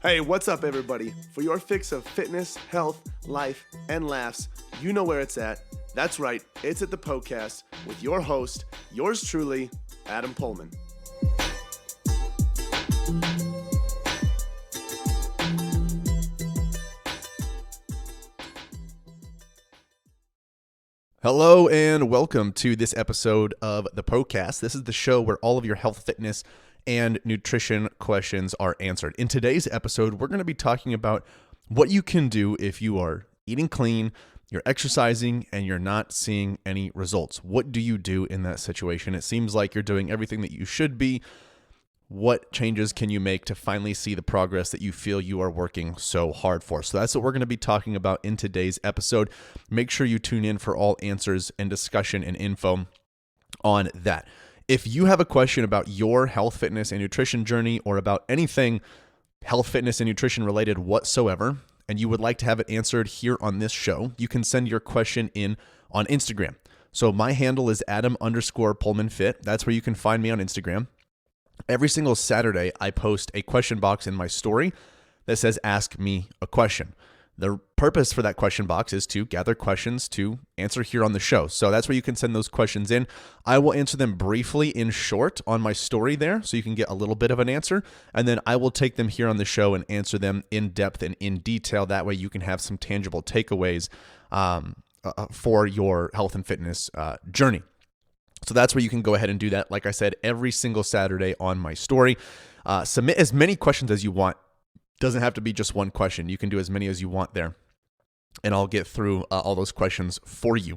Hey, what's up, everybody? For your fix of fitness, health, life, and laughs, you know where it's at. That's right, it's at the Poecast with your host, yours truly, Adam Pullman. Hello and welcome to this episode of the Poecast. This is the show where all of your health, fitness, and nutrition questions are answered. In today's episode, we're going to be talking about what you can do if you are eating clean, you're exercising, and you're not seeing any results. What do you do in that situation? It seems like you're doing everything that you should be. What changes can you make to finally see the progress that you feel you are working so hard for? So that's what we're going to be talking about in today's episode. Make sure you tune in for all answers and discussion and info on that. If you have a question about your health, fitness, and nutrition journey, or about anything health, fitness, and nutrition related whatsoever, and you would like to have it answered here on this show, you can send your question in on Instagram. So my handle is Adam_PullmanFit. That's where you can find me on Instagram. Every single Saturday, I post a question box in my story that says, ask me a question. The purpose for that question box is to gather questions to answer here on the show. So that's where you can send those questions in. I will answer them briefly in short on my story there, so you can get a little bit of an answer. And then I will take them here on the show and answer them in depth and in detail. That way you can have some tangible takeaways for your health and fitness journey. So that's where you can go ahead and do that. Like I said, every single Saturday on my story. Submit as many questions as you want. Doesn't have to be just one question. You can do as many as you want there, and I'll get through all those questions for you.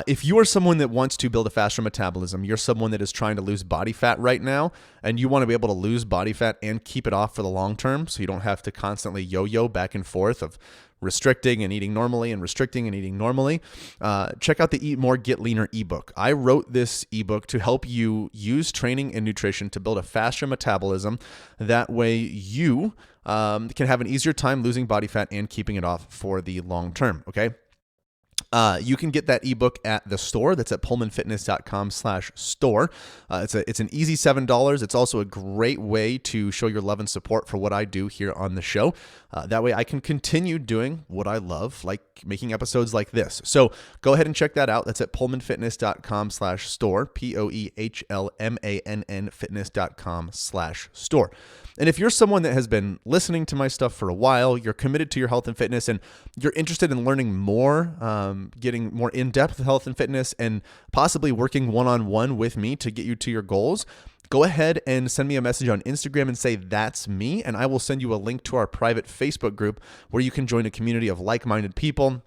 If you are someone that wants to build a faster metabolism, you're someone that is trying to lose body fat right now, and you want to be able to lose body fat and keep it off for the long term so you don't have to constantly yo-yo back and forth of restricting and eating normally and restricting and eating normally, check out the Eat More, Get Leaner ebook. I wrote this ebook to help you use training and nutrition to build a faster metabolism. That way you can have an easier time losing body fat and keeping it off for the long term, okay? You can get that ebook at the store. That's at pullmanfitness.com/store. It's an easy $7. It's also a great way to show your love and support for what I do here on the show. That way I can continue doing what I love, like making episodes like this. So go ahead and check that out. That's at pullmanfitness.com/store, POEHLMANN fitness.com/store. And if you're someone that has been listening to my stuff for a while, you're committed to your health and fitness, and you're interested in learning more, getting more in-depth with health and fitness, and possibly working one-on-one with me to get you to your goals, go ahead and send me a message on Instagram and say, that's me, and I will send you a link to our private Facebook group where you can join a community of like-minded people,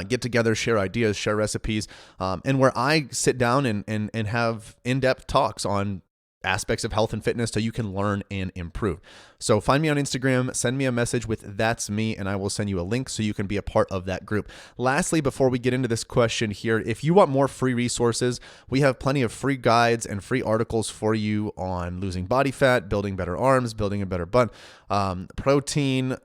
get together, share ideas, share recipes, and where I sit down and have in-depth talks on aspects of health and fitness so you can learn and improve. So find me on Instagram, send me a message with that's me, and I will send you a link so you can be a part of that group. Lastly, before we get into this question here, if you want more free resources, we have plenty of free guides and free articles for you on losing body fat, building better arms, building a better butt, protein,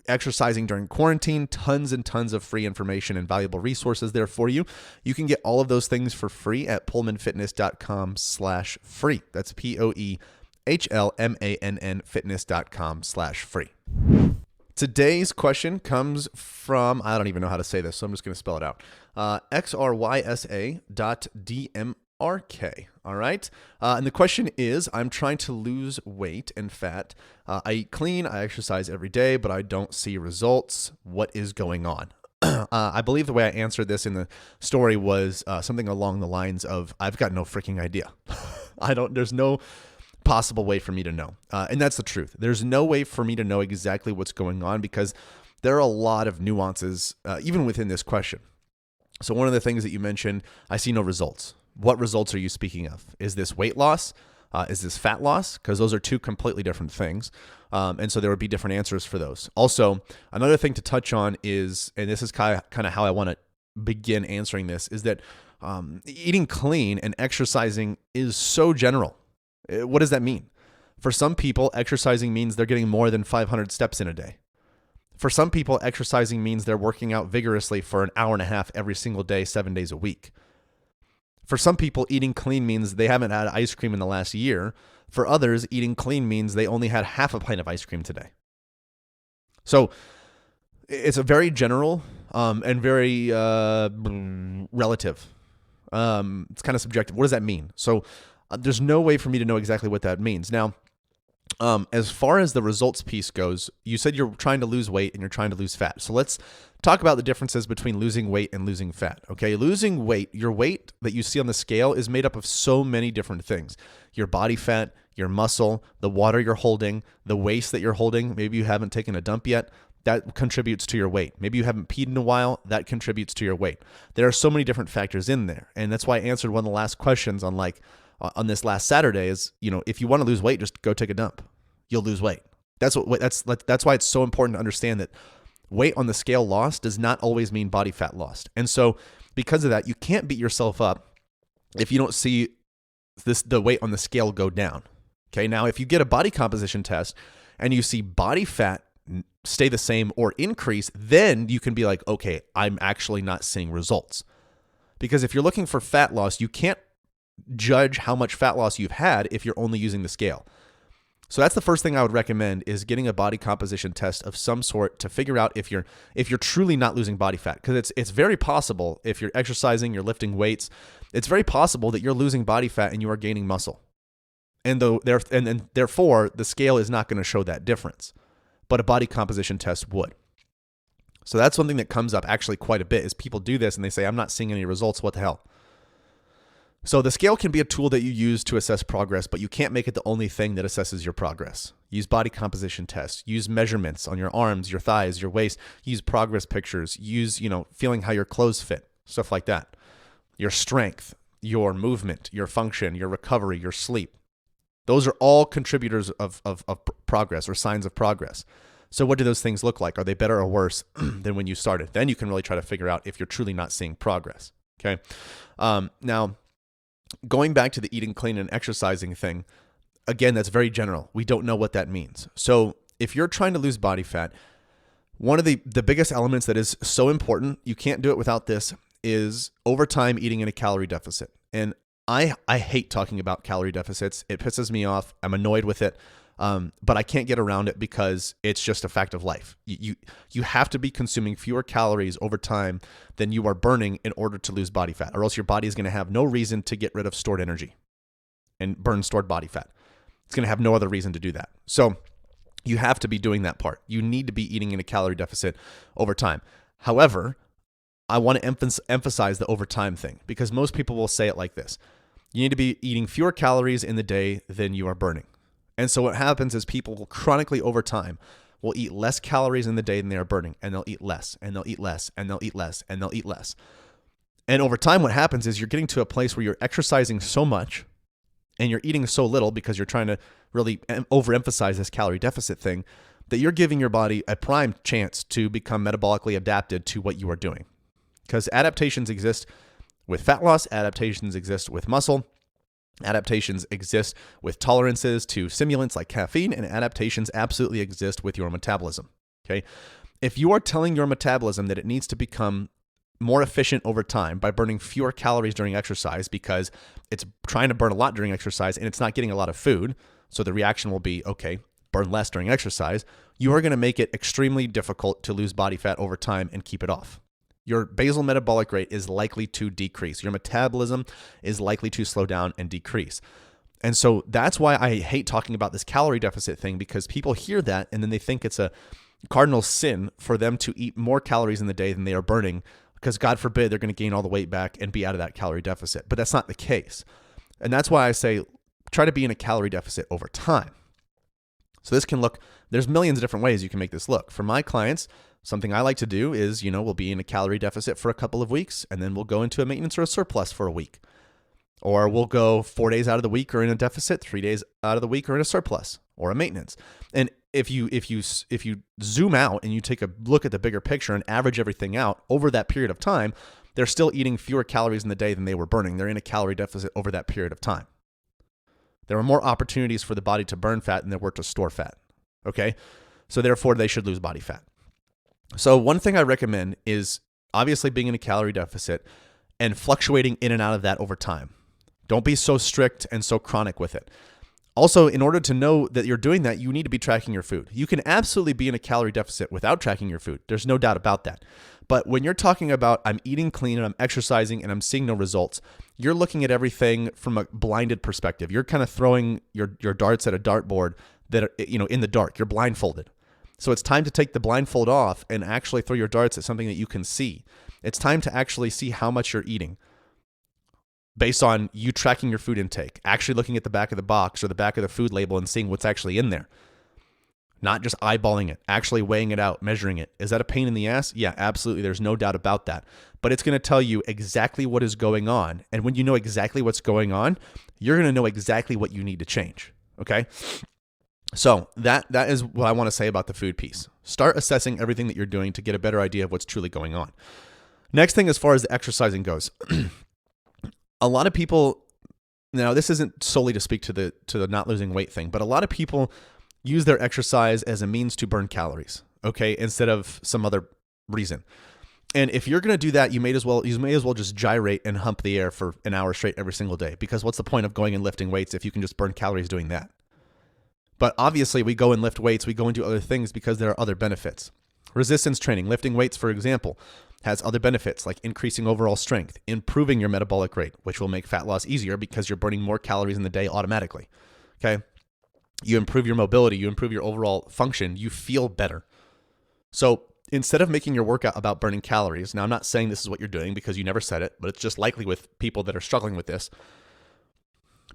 exercising during quarantine, tons and tons of free information and valuable resources there for you. You can get all of those things for free at pullmanfitness.com/free. That's POEHLMANN fitness.com/free. Today's question comes from, I don't even know how to say this, so I'm just going to spell it out. XRYSA.DMRK. All right. And the question is, I'm trying to lose weight and fat. I eat clean. I exercise every day, but I don't see results. What is going on? I believe the way I answered this in the story was something along the lines of, I've got no freaking idea. There's no possible way for me to know. And that's the truth. There's no way for me to know exactly what's going on because there are a lot of nuances, even within this question. So one of the things that you mentioned, I see no results. What results are you speaking of? Is this weight loss? Is this fat loss? Because those are two completely different things. And so there would be different answers for those. Also, another thing to touch on is, and this is kind of how I want to begin answering this, is that eating clean and exercising is so general. What does that mean? For some people, exercising means they're getting more than 500 steps in a day. For some people, exercising means they're working out vigorously for an hour and a half every single day, 7 days a week. For some people, eating clean means they haven't had ice cream in the last year. For others, eating clean means they only had half a pint of ice cream today. So it's a very general and very relative. It's kind of subjective. What does that mean? So there's no way for me to know exactly what that means. Now, as far as the results piece goes, you said you're trying to lose weight and you're trying to lose fat. So let's talk about the differences between losing weight and losing fat. Okay, losing weight, your weight that you see on the scale is made up of so many different things. Your body fat, your muscle, the water you're holding, the waist that you're holding. Maybe you haven't taken a dump yet. That contributes to your weight. Maybe you haven't peed in a while. That contributes to your weight. There are so many different factors in there. And that's why I answered one of the last questions on this last Saturday is, if you want to lose weight, just go take a dump. You'll lose weight. That's why it's so important to understand that weight on the scale lost does not always mean body fat lost. And so because of that, you can't beat yourself up if you don't see the weight on the scale go down. Okay. Now, if you get a body composition test and you see body fat stay the same or increase, then you can be like, okay, I'm actually not seeing results. Because if you're looking for fat loss, you can't judge how much fat loss you've had if you're only using the scale. So that's the first thing I would recommend is getting a body composition test of some sort to figure out if you're truly not losing body fat. Because it's very possible if you're exercising, you're lifting weights, it's very possible that you're losing body fat and you are gaining muscle. And therefore, the scale is not going to show that difference. But a body composition test would. So that's something that comes up actually quite a bit is people do this and they say, I'm not seeing any results. What the hell? So the scale can be a tool that you use to assess progress, but you can't make it the only thing that assesses your progress. Use body composition tests, use measurements on your arms, your thighs, your waist, use progress pictures, use, feeling how your clothes fit, stuff like that. Your strength, your movement, your function, your recovery, your sleep. Those are all contributors of progress or signs of progress. So what do those things look like? Are they better or worse than when you started? Then you can really try to figure out if you're truly not seeing progress. Okay. Now, going back to the eating clean and exercising thing, again, that's very general. We don't know what that means. So if you're trying to lose body fat, one of the biggest elements that is so important, you can't do it without this, is over time eating in a calorie deficit. And I hate talking about calorie deficits. It pisses me off. I'm annoyed with it. But I can't get around it because it's just a fact of life. You have to be consuming fewer calories over time than you are burning in order to lose body fat, or else your body is going to have no reason to get rid of stored energy and burn stored body fat. It's going to have no other reason to do that. So you have to be doing that part. You need to be eating in a calorie deficit over time. However, I want to emphasize the over time thing because most people will say it like this. You need to be eating fewer calories in the day than you are burning. And so what happens is people will chronically over time will eat less calories in the day than they are burning, and they'll eat less, and they'll eat less, and they'll eat less, and they'll eat less. And over time, what happens is you're getting to a place where you're exercising so much and you're eating so little because you're trying to really overemphasize this calorie deficit thing that you're giving your body a prime chance to become metabolically adapted to what you are doing. Because adaptations exist with fat loss, adaptations exist with muscle, adaptations exist with tolerances to stimulants like caffeine, and adaptations absolutely exist with your metabolism. Okay. If you are telling your metabolism that it needs to become more efficient over time by burning fewer calories during exercise because it's trying to burn a lot during exercise and it's not getting a lot of food, so the reaction will be, okay, burn less during exercise, you are going to make it extremely difficult to lose body fat over time and keep it off. Your basal metabolic rate is likely to decrease. Your metabolism is likely to slow down and decrease. And so that's why I hate talking about this calorie deficit thing, because people hear that and then they think it's a cardinal sin for them to eat more calories in the day than they are burning, because God forbid they're going to gain all the weight back and be out of that calorie deficit. But that's not the case. And that's why I say try to be in a calorie deficit over time. So this can look, there's millions of different ways you can make this look. For my clients, something I like to do is, we'll be in a calorie deficit for a couple of weeks, and then we'll go into a maintenance or a surplus for a week. Or we'll go 4 days out of the week or in a deficit, 3 days out of the week or in a surplus or a maintenance. And if you zoom out and you take a look at the bigger picture and average everything out over that period of time, they're still eating fewer calories in the day than they were burning. They're in a calorie deficit over that period of time. There are more opportunities for the body to burn fat than there were to store fat. Okay? So therefore, they should lose body fat. So one thing I recommend is obviously being in a calorie deficit and fluctuating in and out of that over time. Don't be so strict and so chronic with it. Also, in order to know that you're doing that, you need to be tracking your food. You can absolutely be in a calorie deficit without tracking your food. There's no doubt about that. But when you're talking about I'm eating clean and I'm exercising and I'm seeing no results, you're looking at everything from a blinded perspective. You're kind of throwing your darts at a dartboard that are, in the dark. You're blindfolded. So it's time to take the blindfold off and actually throw your darts at something that you can see. It's time to actually see how much you're eating based on you tracking your food intake, actually looking at the back of the box or the back of the food label and seeing what's actually in there. Not just eyeballing it, actually weighing it out, measuring it. Is that a pain in the ass? Yeah, absolutely. There's no doubt about that. But it's going to tell you exactly what is going on. And when you know exactly what's going on, you're going to know exactly what you need to change. Okay? So that is what I want to say about the food piece. Start assessing everything that you're doing to get a better idea of what's truly going on. Next thing, as far as the exercising goes, a lot of people, now this isn't solely to speak to the not losing weight thing, but a lot of people use their exercise as a means to burn calories, okay, instead of some other reason. And if you're going to do that, you may as well just gyrate and hump the air for an hour straight every single day, because what's the point of going and lifting weights if you can just burn calories doing that? But obviously we go and lift weights, we go and do other things because there are other benefits. Resistance training, lifting weights, for example, has other benefits like increasing overall strength, improving your metabolic rate, which will make fat loss easier because you're burning more calories in the day automatically. Okay? You improve your mobility, you improve your overall function, you feel better. So instead of making your workout about burning calories, now I'm not saying this is what you're doing because you never said it, but it's just likely with people that are struggling with this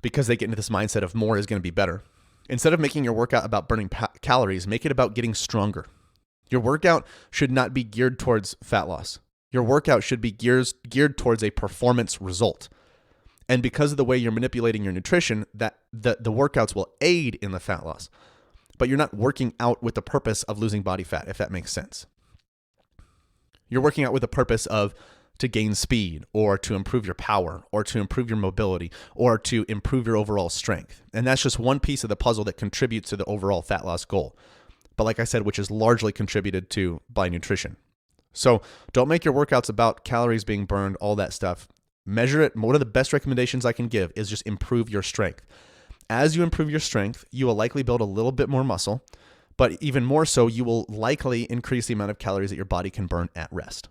because they get into this mindset of more is going to be better. Instead of making your workout about burning calories, make it about getting stronger. Your workout should not be geared towards fat loss. Your workout should be geared towards a performance result. And because of the way you're manipulating your nutrition, that the workouts will aid in the fat loss. But you're not working out with the purpose of losing body fat, if that makes sense. You're working out with the purpose of to gain speed or to improve your power or to improve your mobility or to improve your overall strength. And that's just one piece of the puzzle that contributes to the overall fat loss goal. But like I said, which is largely contributed to by nutrition. So don't make your workouts about calories being burned, all that stuff. Measure it. One of the best recommendations I can give is just improve your strength. As you improve your strength, you will likely build a little bit more muscle, but even more so, you will likely increase the amount of calories that your body can burn at rest.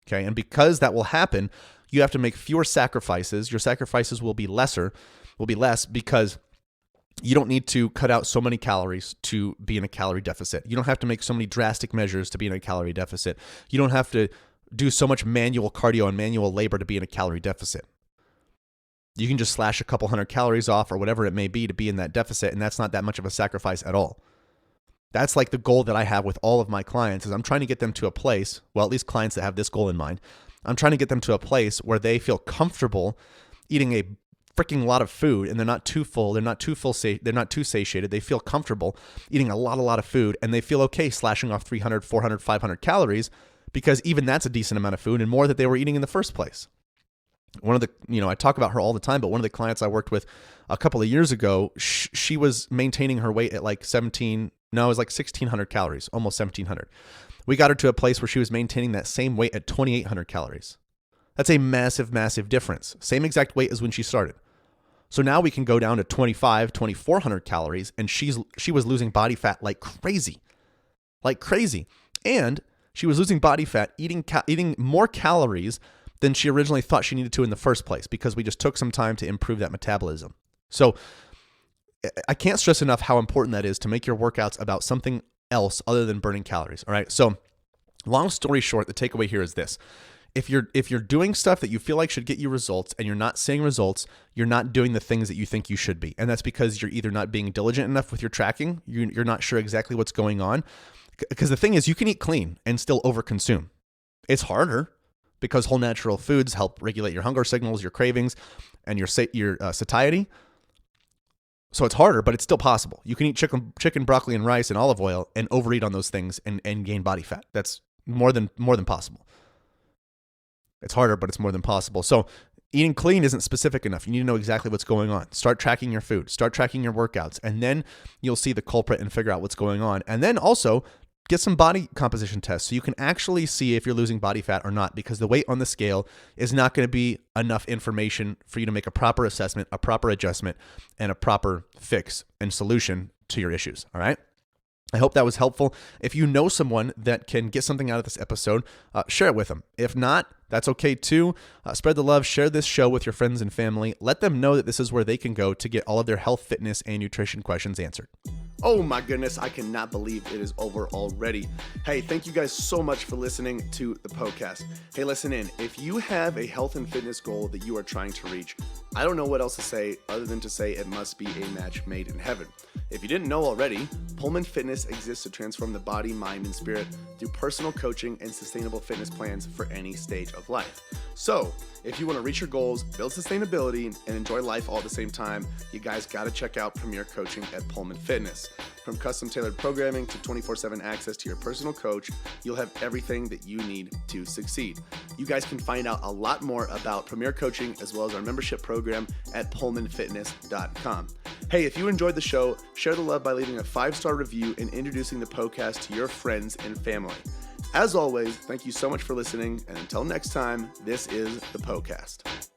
Okay, and because that will happen, you have to make fewer sacrifices. Your sacrifices will be less because you don't need to cut out so many calories to be in a calorie deficit. You don't have to make so many drastic measures to be in a calorie deficit. You don't have to do so much manual cardio and manual labor to be in a calorie deficit. You can just slash a couple hundred calories off or whatever it may be to be in that deficit, and that's not that much of a sacrifice at all. That's like the goal that I have with all of my clients is I'm trying to get them to a place, well, at least clients that have this goal in mind, I'm trying to get them to a place where they feel comfortable eating a freaking lot of food and they're not too full, they're not too satiated, they feel comfortable eating a lot of food and they feel okay slashing off 300, 400, 500 calories because even that's a decent amount of food and more that they were eating in the first place. One of the, I talk about her all the time, but one of the clients I worked with a couple of years ago, she was maintaining her weight at like 1,600 calories, almost 1,700. We got her to a place where she was maintaining that same weight at 2,800 calories. That's a massive, massive difference. Same exact weight as when she started. So now we can go down to 2,400 calories, and she was losing body fat like crazy. And she was losing body fat, eating more calories than she originally thought she needed to in the first place because we just took some time to improve that metabolism. So I can't stress enough how important that is to make your workouts about something else other than burning calories. All right. So long story short, the takeaway here is this. If you're doing stuff that you feel like should get you results and you're not seeing results, you're not doing the things that you think you should be. And that's because you're either not being diligent enough with your tracking, you're not sure exactly what's going on. Because the thing is, you can eat clean and still overconsume. It's harder because whole natural foods help regulate your hunger signals, your cravings, and your satiety. So it's harder, but it's still possible. You can eat chicken, broccoli, and rice and olive oil and overeat on those things and gain body fat. That's more than possible. It's harder, but it's more than possible. So eating clean isn't specific enough. You need to know exactly what's going on. Start tracking your food. Start tracking your workouts. And then you'll see the culprit and figure out what's going on. And then also get some body composition tests so you can actually see if you're losing body fat or not, because the weight on the scale is not going to be enough information for you to make a proper assessment, a proper adjustment, and a proper fix and solution to your issues. All right. I hope that was helpful. If you know someone that can get something out of this episode, share it with them. If not, that's okay too. Spread the love. Share this show with your friends and family. Let them know that this is where they can go to get all of their health, fitness, and nutrition questions answered. Oh my goodness, I cannot believe it is over already. Hey, thank you guys so much for listening to the Poecast. Hey, listen in. If you have a health and fitness goal that you are trying to reach, I don't know what else to say other than to say it must be a match made in heaven. If you didn't know already, Pullman Fitness exists to transform the body, mind, and spirit through personal coaching and sustainable fitness plans for any stage of life. So, if you want to reach your goals, build sustainability, and enjoy life all at the same time, you guys got to check out Premier Coaching at Pullman Fitness. From custom tailored programming to 24/7 access to your personal coach, you'll have everything that you need to succeed. You guys can find out a lot more about Premier Coaching as well as our membership program at pullmanfitness.com. Hey, if you enjoyed the show, share the love by leaving a 5-star review and introducing the Poecast to your friends and family. As always, thank you so much for listening, and until next time, this is the Poecast.